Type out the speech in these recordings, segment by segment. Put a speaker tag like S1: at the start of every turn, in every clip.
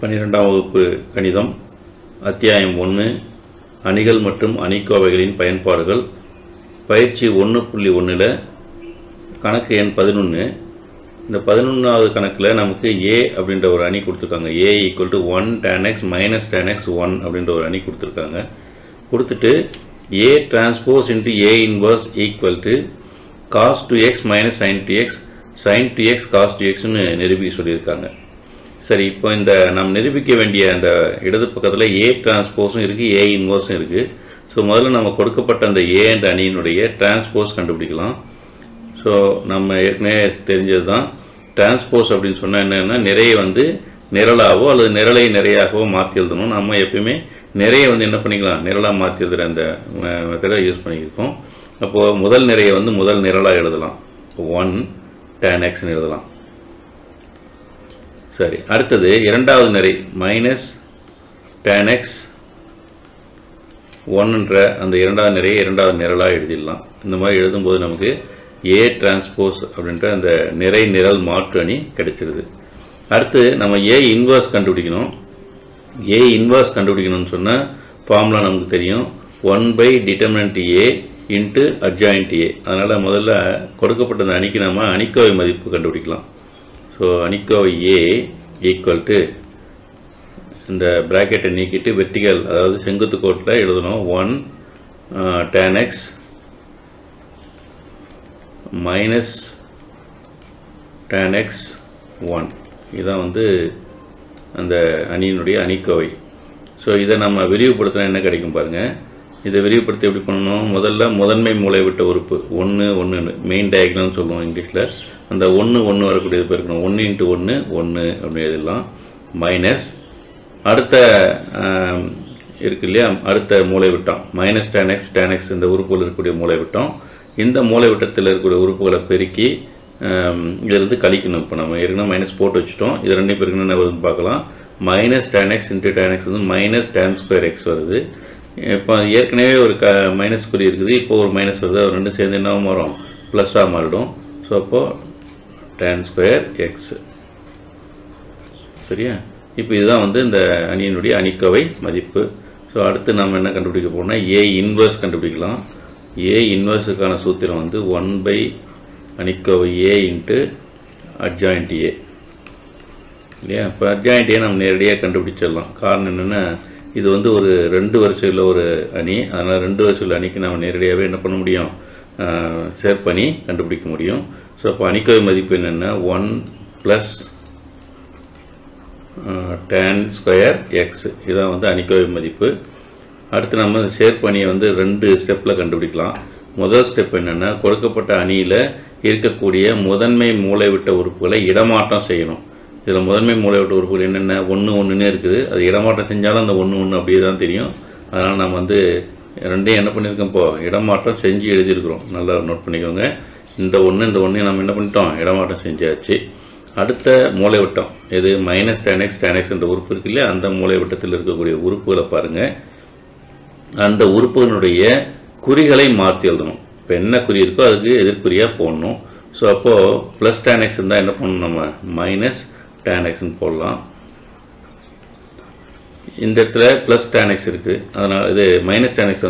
S1: 12ஆம் வகுப்பு கணிதம் அத்தியாயம் 1 அணிகள் மற்றும் அணிக்கோவைகளின் பயன்பாடுகள் பயிற்சி 1.1ல கணக்கு எண் 11. இந்த 11வது கணக்கில் நமக்கு A அப்படின்ற ஒரு அணி கொடுத்துருக்காங்க. A = 1 tan x minus tan x 1 அப்படின்ற ஒரு அணி கொடுத்துருக்காங்க. கொடுத்துட்டு A transpose into A inverse equal to cos 2x minus sin 2x sin 2x cos 2xன்னு நிரூபிக்க சொல்லியிருக்காங்க. சரி, இப்போ இந்த நாம் நிரூபிக்க வேண்டிய அந்த இடது பக்கத்தில் A டிரான்ஸ்போஸும் இருக்குது, A இன்வர்ஸும் இருக்குது. ஸோ முதல்ல நம்ம கொடுக்கப்பட்ட அந்த A என்ற அணியினுடைய டிரான்ஸ்போஸ் கண்டுபிடிக்கலாம். ஸோ நம்ம ஏற்கனவே தெரிஞ்சது தான், டிரான்ஸ்போஸ் அப்படின்னு சொன்னால் என்னென்னா நிறைய நிரலாகவோ அல்லது நிரலை நிறையாகவோ மாற்றி எழுதணும். நம்ம எப்பயுமே நிறைய என்ன பண்ணிக்கலாம், நிரலாக மாற்றி எழுதுகிற அந்த மெத்தடை யூஸ் பண்ணியிருக்கோம். அப்போது முதல் நிறைய முதல் நிரலாக எழுதலாம், 1 tan xன்னு எழுதலாம். சரி, அடுத்தது இரண்டாவது நிரை மைனஸ் tan x 1ன்ற அந்த இரண்டாவது நிறையை இரண்டாவது நிரலாக எழுதிடலாம். இந்த மாதிரி எழுதும்போது நமக்கு A டிரான்ஸ்போஸ் அப்படின்ற அந்த நிறை நிரல் மாற்று அணி கிடைச்சிருது. அடுத்து நம்ம A இன்வர்ஸ் கண்டுபிடிக்கணும். A இன்வர்ஸ் கண்டுபிடிக்கணும்னு சொன்னால் ஃபார்முலா நமக்கு தெரியும், 1/determinant A into adjoint A. அதனால் முதல்ல கொடுக்கப்பட்ட அந்த அணிக்கு நம்ம அணிக்கோவை மதிப்பு கண்டுபிடிக்கலாம். ஸோ அணிக்கோவை A ஈக்குவல் டு இந்த ப்ராக்கெட்டை நீக்கிட்டு வெர்டிகல், அதாவது செங்குத்து கோட்டில் எழுதணும், 1 tan x minus tan x 1. இதுதான் அந்த அணியினுடைய அணிக்கோவை. ஸோ இதை நம்ம விரிவுபடுத்தினா என்ன கிடைக்கும் பாருங்கள். இதை விரிவுபடுத்தி எப்படி பண்ணணும், முதல்ல முதன்மை மூலை விட்ட உறுப்பு 1 1 மெயின் டயக்னல்னு சொல்லுவோம் இங்கிலீஷில். அந்த 1 1 வரக்கூடியது பெருக்கணும், 1 × 1 1 அப்படின்னு எழுதலாம். மைனஸ் அடுத்த இருக்கு இல்லையா, அடுத்த மூலை விட்டம் மைனஸ் tan x இந்த உறுப்புகள் இருக்கக்கூடிய மூலை விட்டம். இந்த மூலை விட்டத்தில் இருக்கக்கூடிய உறுப்புகளை பெருக்கி இதிலிருந்து கழிக்கணும். இப்போ நம்ம ஏற்கனவே மைனஸ் போட்டு வச்சுட்டோம், இது ரெண்டையும் பெருக்கணும் என்ன வருதுன்னு பார்க்கலாம். Minus tan x × tan x minus tan² x வருது. இப்போ ஏற்கனவே ஒரு மைனஸ் குறி இருக்குது, இப்போ ஒரு மைனஸ் வருது, அது ரெண்டும் சேர்ந்து என்ன மாறும், ப்ளஸ்ஸாக மாறிடும். ஸோ அப்போது tan² x. சரியா, இப்போ இதுதான் இந்த அணியினுடைய அணிக்கோவை மதிப்பு. ஸோ அடுத்து நம்ம என்ன கண்டுபிடிக்க போகிறோம்னா A இன்வர்ஸ் கண்டுபிடிக்கலாம். A இன்வர்ஸுக்கான சூத்திரம் 1/ அணிக்கோவை A × adjoint A இல்லையா. இப்போ adjoint A நம்ம நேரடியாக கண்டுபிடிச்சிடலாம். காரணம் என்னென்னா இது ஒரு 2 வரிசையில் ஒரு அணி, அதனால் 2 வரிசையில் அணிக்கு நம்ம நேரடியாகவே என்ன பண்ண முடியும், சேர்ப்பணி கண்டுபிடிக்க முடியும். ஸோ அப்போ அணிக்கோவை மதிப்பு என்னென்னா 1 + tan² x. இதான் அணிக்கோவை மதிப்பு. அடுத்து நம்ம சேர்ப்பணியை 2 ஸ்டெப்பில் கண்டுபிடிக்கலாம். முதல் ஸ்டெப் என்னென்னா, கொடுக்கப்பட்ட அணியில் இருக்கக்கூடிய முதன்மை மூலைவிட்ட உறுப்புகளை இடமாற்றம் செய்யணும். இதில் முதன்மை மூலைவிட்ட உறுப்புகள் என்னென்ன, 1 1ன்னு இருக்குது. அது இடமாற்றம் செஞ்சாலும் அந்த 1 1 அப்படியே தான் தெரியும். அதனால் நம்ம ரெண்டையும் என்ன பண்ணியிருக்கோம், இப்போது இடமாற்றம் செஞ்சு எழுதியிருக்கிறோம். நல்லா நோட் பண்ணிக்கோங்க. இந்த 1 இந்த 1 நம்ம என்ன பண்ணிட்டோம், இடமாற்றம் செஞ்சாச்சு. அடுத்த மூலைவிட்டம் இது மைனஸ் tan x என்ற உறுப்பு இருக்கு இல்லையா, அந்த மூலைவிட்டத்தில் இருக்கக்கூடிய உறுப்புகளை பாருங்கள். அந்த உறுப்புகளுடைய குறிகளை மாற்றி எழுதணும். இப்போ என்ன குறி இருக்கோ அதுக்கு எதிர்குறியாக போடணும். ஸோ அப்போது ப்ளஸ் tan x இருந்தால் என்ன பண்ணணும், நம்ம மைனஸ் tan xன்னு போடலாம். இந்த இடத்துல ப்ளஸ் tan x இருக்குது, அதனால் இது மைனஸ் tan x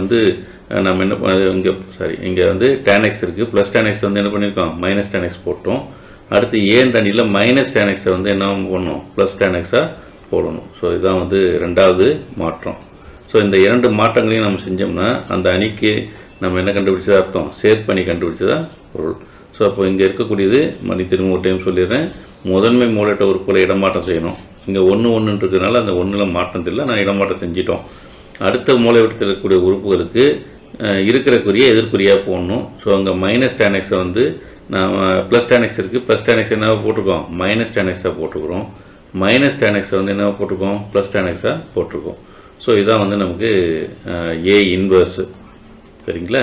S1: நம்ம என்ன இங்கே tan x இருக்குது, ப்ளஸ் tan x என்ன பண்ணியிருக்கோம், மைனஸ் tan x போட்டோம். அடுத்து ஏன்ற அணியில் மைனஸ் tan x என்ன பண்ணணும், ப்ளஸ் tan x போடணும். ஸோ இதுதான் ரெண்டாவது மாற்றம். ஸோ இந்த 2 மாற்றங்களையும் நம்ம செஞ்சோம்னா அந்த அணிக்கு நம்ம என்ன கண்டுபிடிச்சதா அர்த்தம், சேர்ப்பணி கண்டுபிடிச்சதா பொருள். ஸோ அப்போ இங்கே இருக்கக்கூடியது திரும்ப ஒரு டைம் சொல்லிடுறேன், முதன்மை மூலைவிட்ட உறுப்புகளை இடமாற்றம் செய்யணும். இங்கே 1 1 இருக்கிறதுனால அந்த 1ல் மாற்றம் இல்லை, நான் இடமாற்றம் செஞ்சிட்டோம். அடுத்த மூலைவிட்டத்தில் இருக்கக்கூடிய உறுப்புகளுக்கு இருக்கிற குறியை எதிர்குறியாக போடணும். ஸோ அங்கே மைனஸ் tan x நாம் ப்ளஸ் tan x இருக்குது, ப்ளஸ் tan x என்னவா போட்டிருக்கோம், மைனஸ் tan x போட்டிருக்கிறோம். மைனஸ் tan x என்னவா போட்டிருக்கோம், ப்ளஸ் tan x போட்டிருக்கோம். ஸோ இதான் நமக்கு A இன்வர்ஸு. சரிங்களா.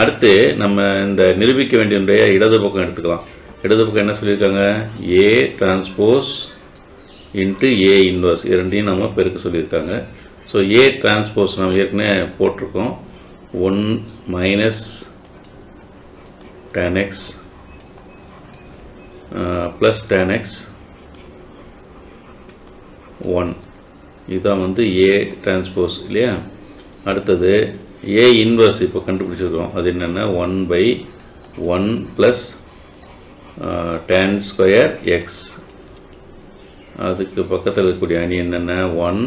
S1: அடுத்து நம்ம இந்த நிரூபிக்க வேண்டிய இடது பக்கம் எடுத்துக்கலாம். இடது பக்கம் என்ன சொல்லியிருக்காங்க, A டிரான்ஸ்போஸ் × A இன்வர்ஸ், இரண்டையும் நம்ம பெருக்க சொல்லியிருக்காங்க. ஸோ A டிரான்ஸ்போஸ் நம்ம ஏற்கனவே போட்டிருக்கோம், 1 minus tan x plus tan x 1 இதுதான் வந்து ஏ டிரான்ஸ்போஸ் இல்லையா. அடுத்தது ஏ இன்வர்ஸ் இப்போ கண்டுபிடிச்சிருக்கோம். அது என்னென்னா 1/1 ப்ளஸ் tan ஸ்கொயர் எக்ஸ். அதுக்கு பக்கத்தில் இருக்கக்கூடிய அணி என்னென்னா 1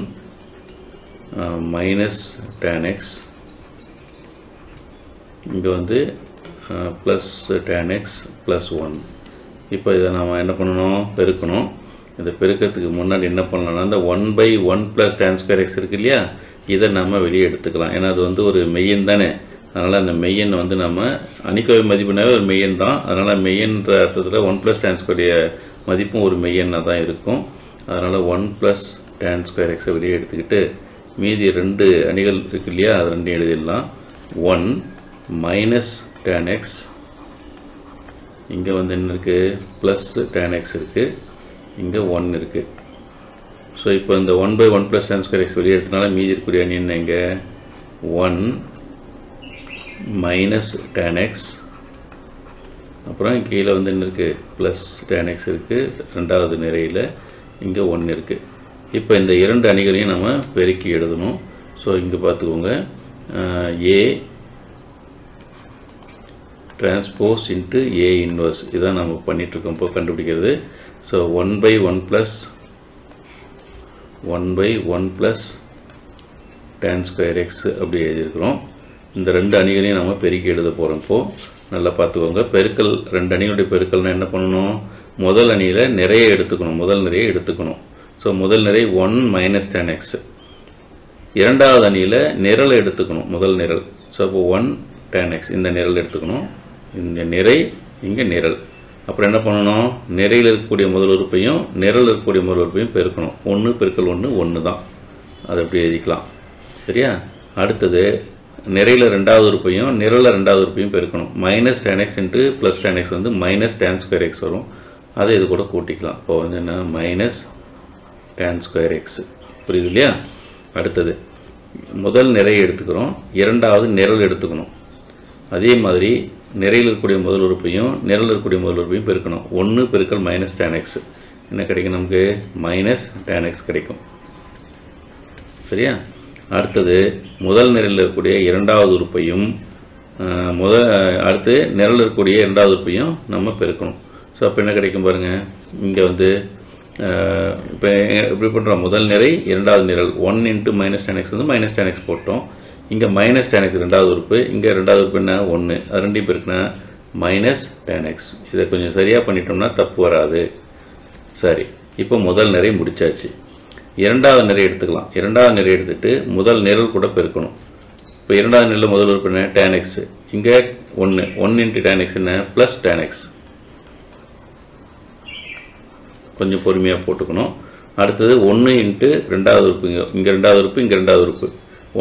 S1: மைனஸ் tan எக்ஸ். இங்கே வந்து ப்ளஸ் tan எக்ஸ் ப்ளஸ் 1. இப்போ இதை நாம் என்ன பண்ணணும், பெருக்கணும். இதை பெருக்கிறதுக்கு முன்னாடி என்ன பண்ணலாம்னா இந்த 1/1 ப்ளஸ் tan ஸ்கொயர் எக்ஸ் இருக்கு இல்லையா, இதை நம்ம வெளியே எடுத்துக்கலாம். ஏன்னா அது வந்து ஒரு மெய்யன் தானே. அதனால் அந்த மெய்யன் வந்து நம்ம அணிக்கோவை மதிப்புனாவே ஒரு மெய்யன் தான். அதனால் மெய்யன்ற அர்த்தத்தில் 1 ப்ளஸ் tan ஸ்கொயர் மதிப்பும் ஒரு மெய்யன்னாக தான் இருக்கும். அதனால் 1 ப்ளஸ் tan ஸ்கொயர் எக்ஸை வெளியே எடுத்துக்கிட்டு மீதி 2 அணிகள் இருக்கு இல்லையா, அது 2 எழுதிடலாம். 1 மைனஸ் tan எக்ஸ், இங்கே வந்து என்ன இருக்குது, ப்ளஸ் tan எக்ஸ் இருக்குது, இங்கே 1 இருக்குது. ஸோ இப்போ இந்த 1/1 ப்ளஸ் tan ஸ்கொயர் எக்ஸ் வெளியே எடுத்தனால மீதி இருக்கக்கூடிய அணி என்ன, இங்கே 1 மைனஸ் tan எக்ஸ், அப்புறம் கீழே வந்து என்ன இருக்குது, ப்ளஸ் tan எக்ஸ் இருக்குது ரெண்டாவது நிறையில், இங்கே 1 இருக்குது. இப்போ இந்த 2 அணிகளையும் நம்ம பெருக்கி எழுதணும். ஸோ இங்கே பார்த்துக்கோங்க, ஏ டிரான்ஸ்போஸ் இன்ட்டு ஏ இன்வர்ஸ், இதான் நம்ம பண்ணிகிட்ருக்கோம் இப்போ கண்டுபிடிக்கிறது. So 1/1 plus tan square X அப்படி எழுதியிருக்கிறோம். இந்த 2 அணிகளையும் நம்ம பெருக்கி எழுத போகிறோம். இப்போது நல்லா பார்த்துக்கோங்க, பெருக்கல் 2 அணிகளுடைய பெருக்கல்னால் என்ன பண்ணணும், முதல் அணியில் நிறைய எடுத்துக்கணும், முதல் நிறைய எடுத்துக்கணும். ஸோ முதல் நிறை 1 மைனஸ் tan எக்ஸ். இரண்டாவது அணியில் நிரல் எடுத்துக்கணும், முதல் நிரல். ஸோ அப்போ 1 tan எக்ஸ் இந்த நிரல் எடுத்துக்கணும், இந்த நிறை இங்கே நிரல். அப்புறம் என்ன பண்ணணும், நிறையில் இருக்கக்கூடிய முதல் உறுப்பையும் நிரல் இருக்கக்கூடிய முதல் உறுப்பையும் பெருக்கணும். 1 பெருக்கல் 1 தான், அதை எப்படி எழுதிக்கலாம் சரியா. அடுத்தது நிறையில் ரெண்டாவது உறுப்பையும் நிரலில் ரெண்டாவது உறுப்பையும் பெருக்கணும். Minus tan X into plus tan X வந்து மைனஸ் tan ஸ்கொயர் எக்ஸ் வரும், அதை இது கூட கூட்டிக்கலாம். இப்போ வந்து என்ன, மைனஸ் tan ஸ்கொயர் எக்ஸ், புரியுது இல்லையா. அடுத்தது முதல் நிறைய எடுத்துக்கிறோம், இரண்டாவது நிரல் எடுத்துக்கணும். அதே மாதிரி நிறையில் இருக்கக்கூடிய முதல் உறுப்பையும் நிரல் இருக்கக்கூடிய முதல் உறுப்பையும் பெருக்கணும். 1 பெருக்கல் மைனஸ் tan எக்ஸ் என்ன கிடைக்கும், நமக்கு மைனஸ் tan எக்ஸ் கிடைக்கும் சரியா. அடுத்தது முதல் நிரலில் இருக்கக்கூடிய இரண்டாவது உறுப்பையும் அடுத்து நிரல் இருக்கக்கூடிய இரண்டாவது உறுப்பையும் நம்ம பெருக்கணும். ஸோ அப்போ என்ன கிடைக்கும் பாருங்கள், இங்கே வந்து இப்போ எப்படி பண்ணுறோம், முதல் நிறை இரண்டாவது நிரல் 1 இன்ட்டு மைனஸ் tan எக்ஸ் வந்து மைனஸ் tan எக்ஸ் போட்டோம். இங்கே மைனஸ் tan எக்ஸ் ரெண்டாவது உறுப்பு, இங்கே ரெண்டாவது உறுப்பு என்ன 1, அது ரெண்டையும் பெருக்கினா மைனஸ் tan எக்ஸ். இதை கொஞ்சம் சரியாக பண்ணிட்டோம்னா தப்பு வராது. சரி, இப்போ முதல் நிறை முடிச்சாச்சு. இரண்டாவது நிறை எடுத்துக்கலாம். இரண்டாவது நிறை எடுத்துகிட்டு முதல் நிரல் கூட பெருக்கணும். இப்போ இரண்டாவது நிரல் முதல் உறுப்பு என்ன tan எக்ஸ், இங்கே 1 இன்ட்டு tan எக்ஸ் என்ன ப்ளஸ் tan எக்ஸ். கொஞ்சம் பொறுமையாக போட்டுக்கணும். அடுத்தது 1 இன்ட்டு ரெண்டாவது உறுப்பு, இங்கே ரெண்டாவது உறுப்பு, இங்கே ரெண்டாவது உறுப்பு,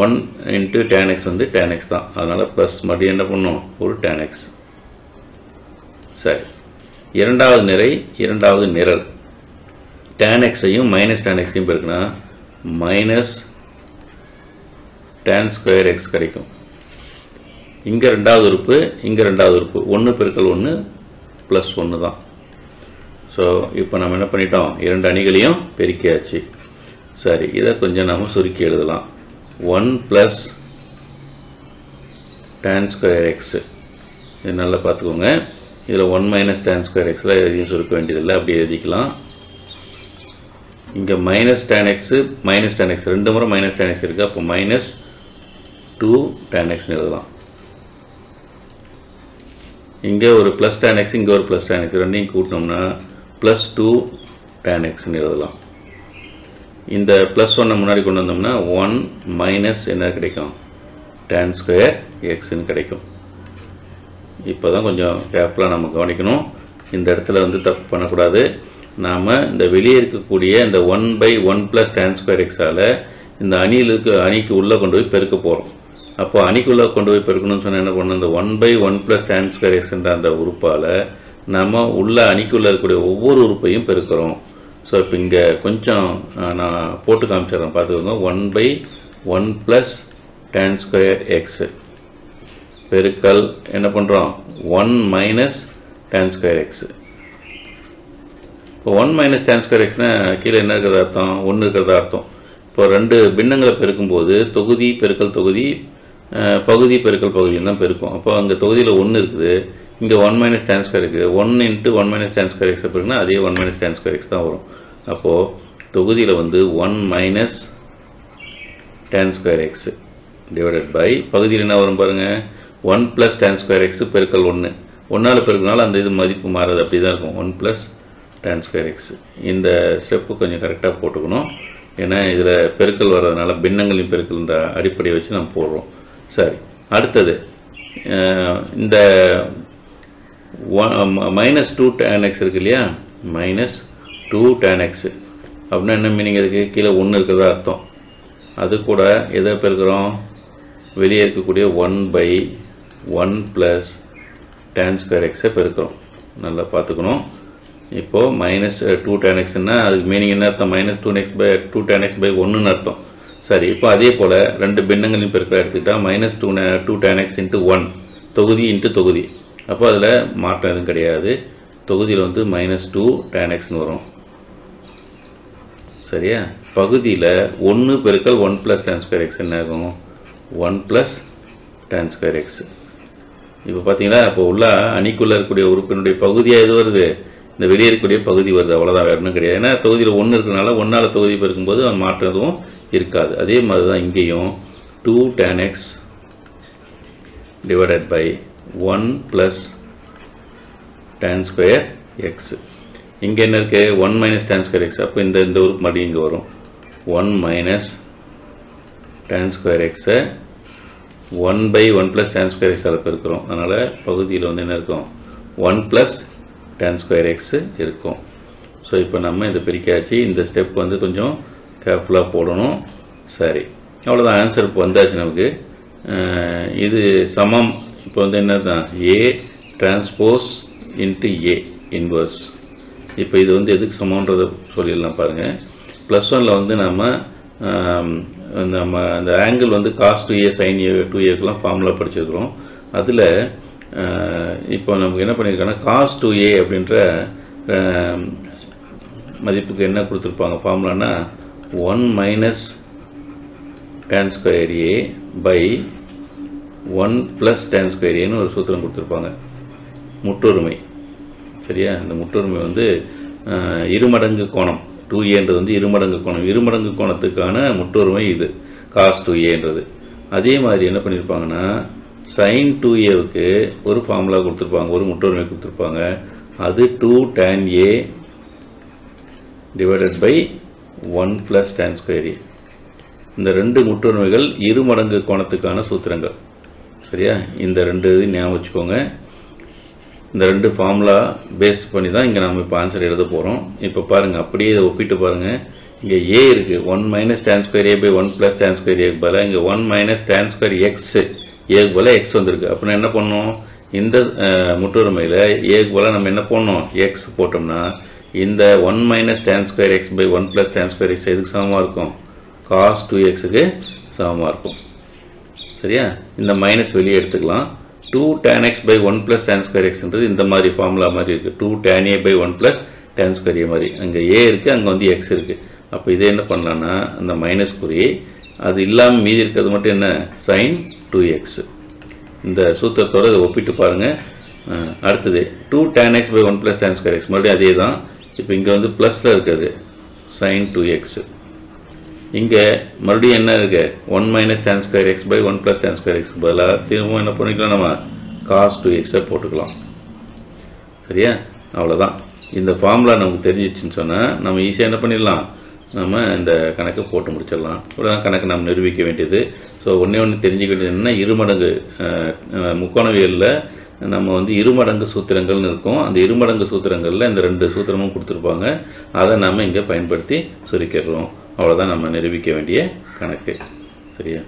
S1: 1 இன்ட்டு tan எக்ஸ் வந்து tan எக்ஸ் தான். அதனால் ப்ளஸ் மறுபடியும் என்ன பண்ணணும், ஒரு tan எக்ஸ். சரி, இரண்டாவது நிறை இரண்டாவது நிரல் tan எக்ஸையும் மைனஸ் tan எக்ஸையும் பெருக்கினா மைனஸ் tan ஸ்கொயர் எக்ஸ் கிடைக்கும். இங்கே ரெண்டாவது உறுப்பு, இங்கே ரெண்டாவது உறுப்பு, 1 பெருக்கல் 1 ப்ளஸ் 1 தான். ஸோ இப்போ நம்ம என்ன பண்ணிட்டோம், 2 அணிகளையும் பெருக்கியாச்சு. சரி, இதை கொஞ்சம் நம்ம சுருக்கி எழுதலாம். 1 ப்ளஸ் tan ஸ்கொயர் எக்ஸ், இது நல்லா பார்த்துக்கோங்க. இதில் 1 மைனஸ் tan ஸ்கொயர் எக்ஸில் எதையும் சுருக்க வேண்டியதில்லை, அப்படி எழுதிக்கலாம். இங்கே minus tan x minus tan X 2 முறை மைனஸ் tan எக்ஸ் இருக்குது, அப்போ மைனஸ் 2 tan எக்ஸ்னு எழுதலாம். இங்கே ஒரு ப்ளஸ் tan எக்ஸ், இங்கே ஒரு ப்ளஸ் tan எக்ஸ், ரெண்டையும் கூட்டினோம்னா ப்ளஸ் 2 tan எக்ஸ்னு எழுதலாம். இந்த ப்ளஸ் 1 முன்னாடி கொண்டு வந்தோம்னா 1 மைனஸ் என்ன கிடைக்கும், tan ஸ்கொயர் எக்ஸ்னு கிடைக்கும். இப்போ தான் கொஞ்சம் கேர்ஃபுல்லாக நம்ம கவனிக்கணும், இந்த இடத்துல வந்து தப்பு பண்ணக்கூடாது. நாம் இந்த வெளியே இருக்கக்கூடிய இந்த 1/1 ப்ளஸ் tan ஸ்கொயர் எக்ஸால் இந்த அணிக்கு உள்ளே கொண்டு போய் பெருக்க போகிறோம். அப்போ அணிக்குள்ளே கொண்டு போய் பெருக்கணும்னு சொன்னால் என்ன பண்ணணும், இந்த 1/1 ப்ளஸ் tan ஸ்கொயர் எக்ஸ்ன்ற அந்த உறுப்பால் நம்ம உள்ள அணிக்குள்ளே இருக்கக்கூடிய ஒவ்வொரு உறுப்பையும் பெருக்கிறோம். ஸோ இப்போ இங்கே கொஞ்சம் நான் போட்டு காமிச்சிடுறேன், பார்த்துக்கோங்க. 1/1 ப்ளஸ் tan ஸ்கொயர் எக்ஸ் பெருக்கல் என்ன பண்ணுறோம், 1 மைனஸ் tan ஸ்கொயர் எக்ஸ். இப்போ 1 மைனஸ் tan ஸ்கொயர் எக்ஸ்னால் கீழே என்ன இருக்கிறது அர்த்தம், 1 இருக்கிறதா அர்த்தம். இப்போ இப்போ ரெண்டு பின்னங்களை பெருக்கும்போது தொகுதி பெருக்கல் தொகுதி பகுதி பெருக்கல் பகுதியும் தான் பெருக்கும். அப்போ அங்கே தொகுதியில் 1 இருக்குது, இங்கே 1 - tan square இருக்குது. 1 × 1 - tan square x பெருக்குனா அதே 1 - tan square x தான் வரும். அப்போது தொகுதியில் வந்து 1 - tan square x divided by பகுதியில் என்ன வரும் பாருங்கள், 1 + tan square x பெருக்கல் 1. 1ஆல் பெருக்கினாலும் அந்த இது மதிப்பு மாறாது, அப்படி தான் இருக்கும். 1 + tan square x. இந்த ஸ்டெப்பு கொஞ்சம் கரெக்டாக போட்டுக்கணும். ஏன்னா இதில் பெருக்கல் வர்றதுனால பின்னங்களின் பெருக்கல்ன்ற அடிப்படையை வச்சு நம்ம போடுறோம். சரி, அடுத்தது இந்த -2 tan x இருக்கு இல்லையா, -2 tan x அப்படின்னா என்ன மீனிங்? அதுக்கு கீழே 1 இருக்கிறதா அர்த்தம். அது கூட எதை பெருக்கிறோம்? வெளியே இருக்கக்கூடிய 1/1 + tan square x பெருக்கிறோம். நல்லா பார்த்துக்கணும். இப்போது -2 tan xன்னா அதுக்கு மீனிங் என்ன அர்த்தம்? -2 tan x / 1ன்னு அர்த்தம். சரி, இப்போ அதே போல் ரெண்டு பின்னங்களின் பெருக்கலை எடுத்துக்கிட்டால் -2 tan x × 1 தொகுதி × தொகுதி. அப்போ அதில் மாற்றம் எதுவும் கிடையாது. தொகுதியில் வந்து -2 tan xன்னு வரும். சரியா? பகுதியில் 1 × 1 + tan square x என்ன ஆகும்? 1 + tan square x. இப்போ பார்த்தீங்களா, இப்போ உள்ள அணிக்குள்ளே இருக்கக்கூடிய உறுப்பினுடைய பகுதியாக எது வருது? இந்த வெளியே இருக்கக்கூடிய பகுதி வருது. அவ்வளோதான், வேறு ஒன்றும் கிடையாது. ஏன்னா தொகுதியில் 1 இருக்கிறனால 1ஆல் தொகுதி பெருக்கும்போது மாற்றம் எதுவும் இருக்காது. அதே மாதிரி தான் இங்கேயும் 2 tan x divided by 1 + tan square x. இங்கே என்ன இருக்குது? 1 - tan square x. அப்போ இந்த உறுப்பு மறுபடியும் இங்கே வரும். 1 - tan square x 1/1 + tan square x அதை பெருக்கிறோம். அதனால் பகுதியில் வந்து என்ன இருக்கும்? 1 + tan square x இருக்கும். ஸோ இப்போ நம்ம இதை பிரிக்காச்சு. இந்த ஸ்டெப் வந்து கொஞ்சம் கேர்ஃபுல்லாக போடணும். சரி, அவ்வளோதான். ஆன்சர் இப்போ வந்தாச்சு நமக்கு. இது சமம். இப்போ வந்து என்ன தான்? A transpose × A inverse. இப்போ இது வந்து எதுக்கு சமன்றதை சொல்லிடலாம் பாருங்கள். +1ல் வந்து நம்ம அந்த ஆங்கிள் வந்து cos 2a sin 2aக்கெலாம் ஃபார்முலா படிச்சிருக்கிறோம். அதில் இப்போ நமக்கு என்ன பண்ணியிருக்காங்கன்னா cos 2a அப்படின்ற மதிப்புக்கு என்ன கொடுத்துருப்பாங்க ஃபார்முலானா 1 - tan square a by 1 + tan square aன்னு ஒரு சூத்திரம் கொடுத்துருப்பாங்க. முற்றொருமை. சரியா? இந்த முற்றொருமை வந்து இருமடங்கு கோணம் 2aன்றது வந்து இருமடங்கு கோணம். இருமடங்கு கோணத்துக்கான முற்றொருமை இது cos 2aன்றது. அதே மாதிரி என்ன பண்ணியிருப்பாங்கன்னா sin 2aவுக்கு ஒரு ஃபார்முலா கொடுத்துருப்பாங்க, ஒரு முற்றொருமை கொடுத்துருப்பாங்க. அது 2 tan a divided by 1 + tan square a. இந்த ரெண்டு முற்றொருமைகள் இருமடங்கு கோணத்துக்கான சூத்திரங்கள். சரியா? இந்த ரெண்டு இது ஞாபகம் வச்சுக்கோங்க. இந்த ரெண்டு ஃபார்முலா பேஸ் பண்ணி தான் இங்கே நம்ம இப்போ ஆன்சர் எழுத போகிறோம். இப்போ பாருங்கள், அப்படியே இதை ஒப்பிட்டு பாருங்கள். இங்கே a இருக்குது, 1 - tan square a by 1 + tan square a பதிலாக இங்கே 1 - tan square x ஏக்கு போல் x வந்திருக்கு. அப்படின்னா என்ன பண்ணணும்? இந்த முற்றொருமையில் ஏக்கு போல் நம்ம என்ன பண்ணணும்? x போட்டோம்னா இந்த 1 - tan square x by 1 + tan square x எதுக்கு சமமாக இருக்கும்? cos 2xக்கு சமமாக இருக்கும். சரியா? இந்த மைனஸ் வெளியே எடுத்துக்கலாம். 2 tan x by 1 + tan square xன்றது இந்த மாதிரி ஃபார்முலா மாதிரி இருக்குது. 2 tan a by 1 + tan square a மாதிரி. அங்கே a இருக்குது, அங்கே வந்து x இருக்குது. அப்போ இதை என்ன பண்ணலான்னா அந்த மைனஸ் குறி அது இல்லாமல் மீதி இருக்கிறது மட்டும் என்ன? sin 2x. இந்த சூத்திரத்தோடு இதை ஒப்பிட்டு பாருங்கள். அடுத்தது 2 tan x by 1 + tan square x மறுபடியும் அதே தான். இப்போ இங்கே வந்து ப்ளஸில் இருக்குது sin 2x. இங்கே மறுபடியும் என்ன இருக்குது? 1 - tan square x by 1 + tan square x பதிலாக திரும்பவும் என்ன பண்ணிக்கலாம்? நம்ம cos 2x போட்டுக்கலாம். சரியா? அவ்வளோதான். இந்த ஃபார்முலா நமக்கு தெரிஞ்சிச்சுன்னு சொன்னால் நம்ம ஈஸியாக என்ன பண்ணிடலாம்? நம்ம இந்த கணக்கை போட்டு முடிச்சிடலாம். இவ்வளோதான் கணக்கு நம்ம நிரூபிக்க வேண்டியது. ஸோ ஒன்று தெரிஞ்சுக்க வேண்டியது என்னென்னா, இருமடங்கு முக்கோணவியலில் நம்ம வந்து இருமடங்கு சூத்திரங்கள்னு இருக்கும். அந்த இருமடங்கு சூத்திரங்களில் இந்த ரெண்டு சூத்திரமும் கொடுத்துருப்பாங்க. அதை நம்ம இங்கே பயன்படுத்தி சுருக்கிடுறோம். அவ்வளோதான் நம்ம நிரூபிக்க வேண்டிய கணக்கு. சரியா?